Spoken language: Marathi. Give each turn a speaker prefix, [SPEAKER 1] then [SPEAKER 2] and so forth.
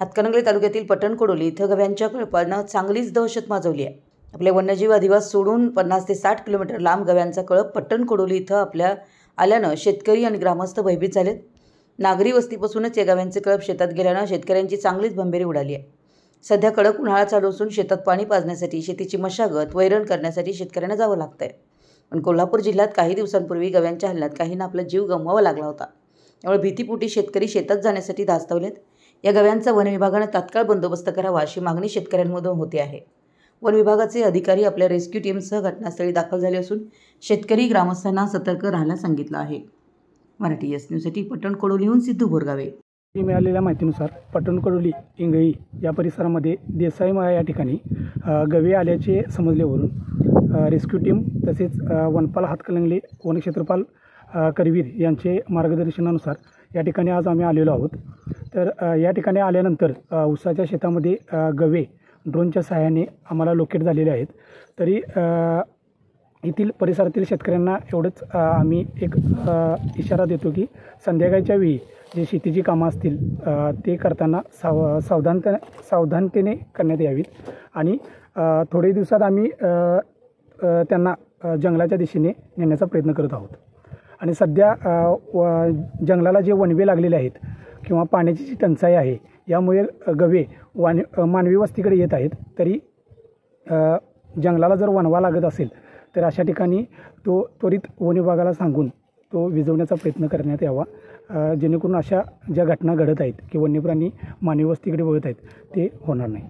[SPEAKER 1] हातकणंगले तालुक्यातील पटणकोडोली इथं गव्यांच्या कळपानं चांगलीच दहशत माजवली आहे। आपले वन्यजीव अधिवास सोडून 50 ते 60 किलोमीटर लांब गव्यांचा कळप पटणकोडोली इथं आल्यानं शेतकरी आणि ग्रामस्थ भयभीत झालेत। नागरी वस्तीपासूनच या गव्यांचे कळप शेतात गेल्यानं शेतकऱ्यांची चांगलीच भंबेरी उडाली आहे। सध्या कडक उन्हाळा चालू असून शेतात पाणी पाजण्यासाठी शेतीची मशागत वैरण करण्यासाठी शेतकऱ्यांना जावं लागतंय। पण कोल्हापूर जिल्ह्यात काही दिवसांपूर्वी गव्यांच्या हल्ल्यात काहींना आपला जीव गमवावा लागला होता। त्यामुळे भीतीपोटी शेतकरी शेतात जाण्यासाठी धास्तावलेत। या गव्यांचा वन विभागाने तात्काळ बंदोबस्त करावा अशी मागणी शेतकऱ्यांमधून होते आहे। वन विभागाचे अधिकारी आपल्या रेस्क्यू टीमसह घटनास्थळी दाखल झाले असून शेतकरी ग्रामस्थांना सतर्क राहायला सांगितलं आहे। मराठी एस न्यूजसाठी पटणकोडोलीहून सिद्धू बोरगावे।
[SPEAKER 2] मिळालेल्या माहितीनुसार पटणकोडोली इंगळी या परिसरामध्ये देसाईमाळा या ठिकाणी गवे आल्याचे समजल्यावरून रेस्क्यू टीम तसेच वनपाल हातकणंगले वनक्षेत्रपाल करवीर यांचे मार्गदर्शनानुसार या ठिकाणी आज आम्ही आलेलो आहोत। तर या ठिकाणी आल्यानंतर ऊसाच्या शेतामध्ये गवे ड्रोनच्या सहाय्याने आम्हाला लोकेट झालेले आहेत। तरी येथील परिसरातील शेतकऱ्यांना एवढंच आम्ही एक इशारा देतो की संध्याकाळच्या वेळी जे शेतीची कामं असतील ते करताना सावधानतेने करण्यात यावीत आणि थोडे दिवसात आम्ही त्यांना जंगलाच्या दिशेने नेण्याचा प्रयत्न करत आहोत। आणि सध्या जंगलाला जे वणवे लागलेले आहेत किंवा पाण्याची जी टंचाई आहे यामुळे गवे मानवी वस्तीकडे येत आहेत। तरी जंगलाला जर वणवा लागत असेल तर अशा ठिकाणी तो त्वरित वन विभागाला सांगून तो विझवण्याचा प्रयत्न करण्यात यावा, जेणेकरून अशा ज्या घटना घडत आहेत की वन्यप्राणी मानवी वस्तीकडे वळत आहेत ते होणार नाही।